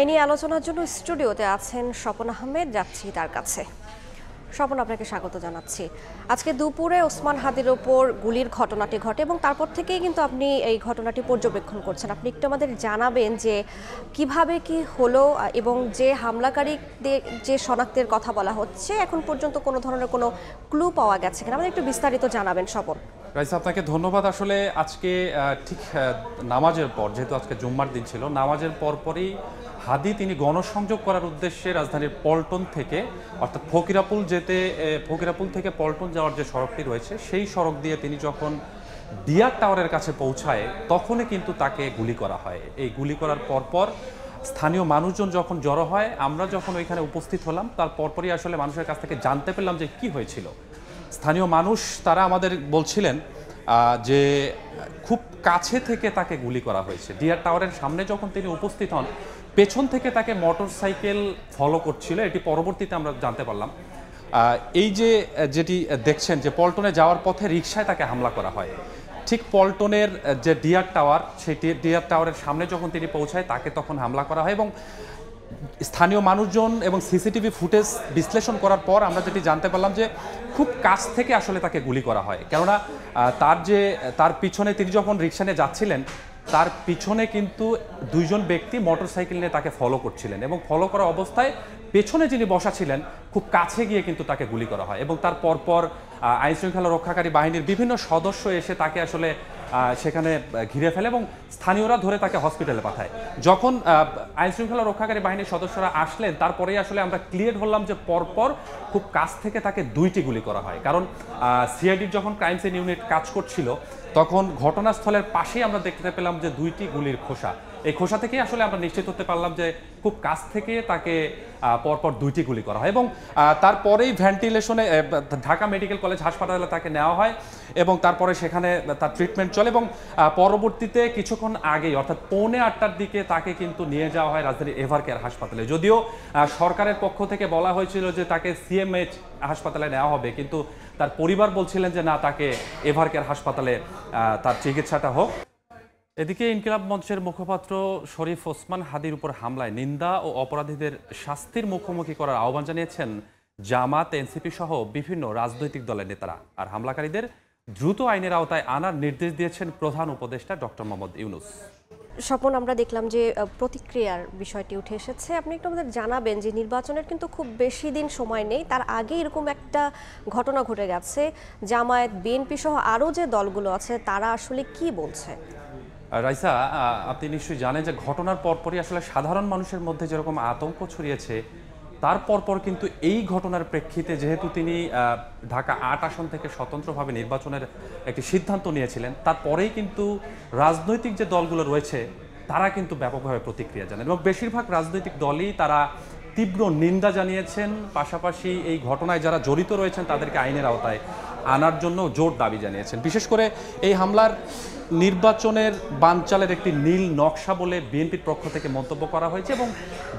এ নিয়ে আলোচনার জন্য স্টুডিওতে আছেন স্বপন আহমেদ, যাচ্ছি তার কাছে। স্বপন, আপনাকে স্বাগত জানাচ্ছি। আজকে দুপুরে ওসমান হাদির ওপর গুলির ঘটনাটি ঘটে এবং তারপর থেকেই কিন্তু আপনি এই ঘটনাটি পর্যবেক্ষণ করছেন। আপনি একটু আমাদের জানাবেন যে কিভাবে কি হলো এবং যে হামলাকারীদের যে শনাক্তের কথা বলা হচ্ছে এখন পর্যন্ত কোনো ধরনের কোনো ক্লু পাওয়া গেছে কিনা, আমাদের একটু বিস্তারিত জানাবেন স্বপন। রাইসা, আপনাকে ধন্যবাদ। আসলে আজকে ঠিক নামাজের পর, যেহেতু আজকে জুম্মার দিন ছিল, নামাজের পরপরই হাদি তিনি গণসংযোগ করার উদ্দেশ্যে রাজধানীর পল্টন থেকে অর্থাৎ ফকিরাপুল থেকে পল্টন যাওয়ার যে সড়কটি রয়েছে সেই সড়ক দিয়ে তিনি যখন ডিয়ার টাওয়ারের কাছে পৌঁছায় তখনই কিন্তু তাকে গুলি করা হয়। এই গুলি করার পরপর স্থানীয় মানুষজন যখন জড়ো হয়, আমরা যখন ওইখানে উপস্থিত হলাম তার পরপরই আসলে মানুষের কাছ থেকে জানতে পেলাম যে কি হয়েছিল। স্থানীয় মানুষ তারা আমাদের বলছিলেন যে খুব কাছে থেকে তাকে গুলি করা হয়েছে। ডিয়ার টাওয়ারের সামনে যখন তিনি উপস্থিত হন, পেছন থেকে তাকে মোটরসাইকেল ফলো করছিল, এটি পরবর্তীতে আমরা জানতে পারলাম। এই যেটি দেখছেন যে পল্টনে যাওয়ার পথে রিকশায় তাকে হামলা করা হয়। ঠিক পল্টনের যে ডিয়ার টাওয়ার, সেই ডিয়ার টাওয়ারের সামনে যখন তিনি পৌঁছায় তাকে তখন হামলা করা হয় এবং স্থানীয় মানুষজন এবং সিসিটিভি ফুটেজ বিশ্লেষণ করার পর আমরা যেটি জানতে পারলাম যে খুব কাছ থেকে আসলে তাকে গুলি করা হয়। কেননা তার পিছনে তিনি যখন রিকশা নিয়ে যাচ্ছিলেন তার পিছনে কিন্তু দুইজন ব্যক্তি মোটরসাইকেল নিয়ে তাকে ফলো করছিলেন এবং ফলো করা অবস্থায় পেছনে যিনি বসা ছিলেন খুব কাছে গিয়ে কিন্তু তাকে গুলি করা হয় এবং তার পরপর আইনশৃঙ্খলা রক্ষাকারী বাহিনীর বিভিন্ন সদস্য এসে তাকে আসলে সেখানে ঘিরে ফেলে এবং স্থানীয়রা ধরে তাকে হসপিটালে পাঠায়। যখন আইনশৃঙ্খলা রক্ষাকারী বাহিনীর সদস্যরা আসলেন তারপরেই আসলে আমরা ক্লিয়ার হলাম যে পরপর খুব কাছ থেকে তাকে দুইটি গুলি করা হয়। কারণ সিআইডির যখন ক্রাইম সিন ইউনিট কাজ করছিল তখন ঘটনাস্থলের পাশেই আমরা দেখতে পেলাম যে দুইটি গুলির খোসা। এই খোসা থেকেই আসলে আমরা নিশ্চিত হতে পারলাম যে খুব কাছ থেকে তাকে পরপর দুইটি গুলি করা হয় এবং তারপরেই ভেন্টিলেশনে ঢাকা মেডিকেল কলেজ হাসপাতালে তাকে নেওয়া হয় এবং তারপরে সেখানে তার ট্রিটমেন্ট চলে এবং পরবর্তীতে কিছুক্ষণ আগেই অর্থাৎ 8:45টার দিকে তাকে কিন্তু নিয়ে যাওয়া হয় রাজধানীর এভারকেয়ার হাসপাতালে। যদিও সরকারের পক্ষ থেকে বলা হয়েছিল যে তাকে সিএমএইচ হাসপাতালে নেওয়া হবে, কিন্তু তার পরিবার বলছিলেন যে না, তাকে এভারকেয়ার হাসপাতালে তার চিকিৎসাটা হোক। এদিকে ইনকিলাব মঞ্চের মুখপাত্র শরীফ ওসমান হাদির উপর হামলায় নিন্দা ও অপরাধীদের শাস্তির মুখোমুখি করার আহ্বান জানিয়েছেন জামাত, এনসিপি সহ বিভিন্ন রাজনৈতিক দলের নেতারা। আর হামলাকারীদের দ্রুত আইনের আওতায় আনার নির্দেশ দিয়েছেন প্রধান উপদেষ্টা ডক্টর মোহাম্মদ ইউনূস। স্বপন, আমরা দেখলাম যে প্রতিক্রিয়ার বিষয়টি উঠে এসেছে। আপনি একটু আমাদের জানাবেন যে নির্বাচনের কিন্তু খুব বেশি দিন সময় নেই, তার আগে এরকম একটা ঘটনা ঘটে গেছে। জামায়াত, বিএনপি সহ আরও যে দলগুলো আছে তারা আসলে কি বলছে? রাইসা, আপনি নিশ্চয়ই জানেন যে ঘটনার পরপরই আসলে সাধারণ মানুষের মধ্যে যেরকম আতঙ্ক ছড়িয়েছে, তার পরপর কিন্তু এই ঘটনার প্রেক্ষিতে যেহেতু তিনি ঢাকা ৮ আসন থেকে স্বতন্ত্রভাবে নির্বাচনের একটি সিদ্ধান্ত নিয়েছিলেন, তারপরেই কিন্তু রাজনৈতিক যে দলগুলো রয়েছে তারা কিন্তু ব্যাপকভাবে প্রতিক্রিয়া জানান এবং বেশিরভাগ রাজনৈতিক দলই তারা তীব্র নিন্দা জানিয়েছেন। পাশাপাশি এই ঘটনায় যারা জড়িত রয়েছেন তাদেরকে আইনের আওতায় আনার জন্য জোর দাবি জানিয়েছেন। বিশেষ করে এই হামলার নির্বাচনের বানচালের একটি নীল নকশা বলে বিএনপির পক্ষ থেকে মন্তব্য করা হয়েছে এবং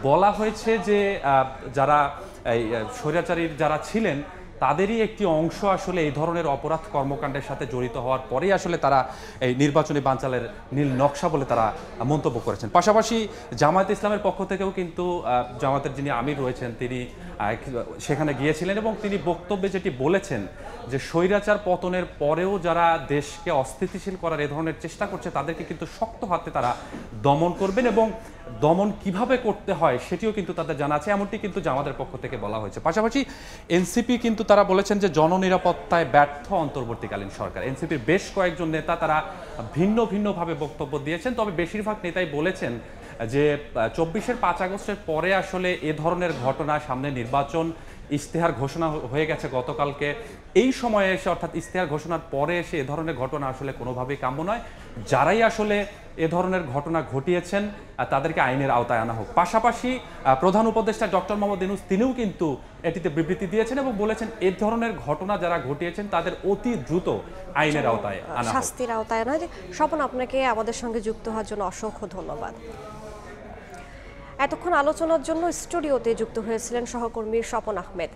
বলা হয়েছে যে যারা এই স্বৈরাচারীর যারা ছিলেন তাদেরই একটি অংশ আসলে এই ধরনের অপরাধ কর্মকাণ্ডের সাথে জড়িত হওয়ার পরেই আসলে তারা এই নির্বাচনী বানচালের নীল নকশা বলে তারা মন্তব্য করেছেন। পাশাপাশি জামায়াত ইসলামের পক্ষ থেকেও কিন্তু জামায়াতের যিনি আমির রয়েছেন তিনি সেখানে গিয়েছিলেন এবং তিনি বক্তব্যে যেটি বলেছেন যে স্বৈরাচার পতনের পরেও যারা দেশকে অস্থিতিশীল করার এ ধরনের চেষ্টা করছে তাদেরকে কিন্তু শক্ত হাতে তারা দমন করবেন এবং দমন কিভাবে করতে হয় সেটিও কিন্তু তাদের জানা আছে, এমনটি কিন্তু জামাতের পক্ষ থেকে বলা হয়েছে। পাশাপাশি এনসিপি কিন্তু তারা বলেছেন যে জননিরাপত্তায় ব্যর্থ অন্তর্বর্তীকালীন সরকার। এনসিপির বেশ কয়েকজন নেতা তারা ভিন্নভাবে বক্তব্য দিয়েছেন, তবে বেশিরভাগ নেতাই বলেছেন যে 24-এর 5 আগস্টের পরে আসলে এ ধরনের ঘটনা, সামনে নির্বাচন, ইশতেহার ঘোষণা হয়ে গেছে গতকালকে, এই সময়ে এসে অর্থাৎ ইশতেহার ঘোষণার পরে এসে এ ধরনের ঘটনা আসলে কোনোভাবেই কাম্য নয়। যারাই আসলে এ ধরনের ঘটনা ঘটিয়েছেন তাদেরকে আইনের আওতায় আনা হোক। পাশাপাশি প্রধান উপদেষ্টা ডক্টর মোহাম্মদ ইউনূস তিনিও কিন্তু এটিতে বিবৃতি দিয়েছেন এবং বলেছেন এ ধরনের ঘটনা যারা ঘটিয়েছেন তাদের অতি দ্রুত আইনের আওতায় আনা হোক, শাস্তির আওতায় আনা। স্বপন, আপনাকে আমাদের সঙ্গে যুক্ত হওয়ার জন্য অসংখ্য ধন্যবাদ। এতক্ষণ আলোচনার জন্য স্টুডিওতে যুক্ত হয়েছিলেন সহকর্মী স্বপন আহমেদ।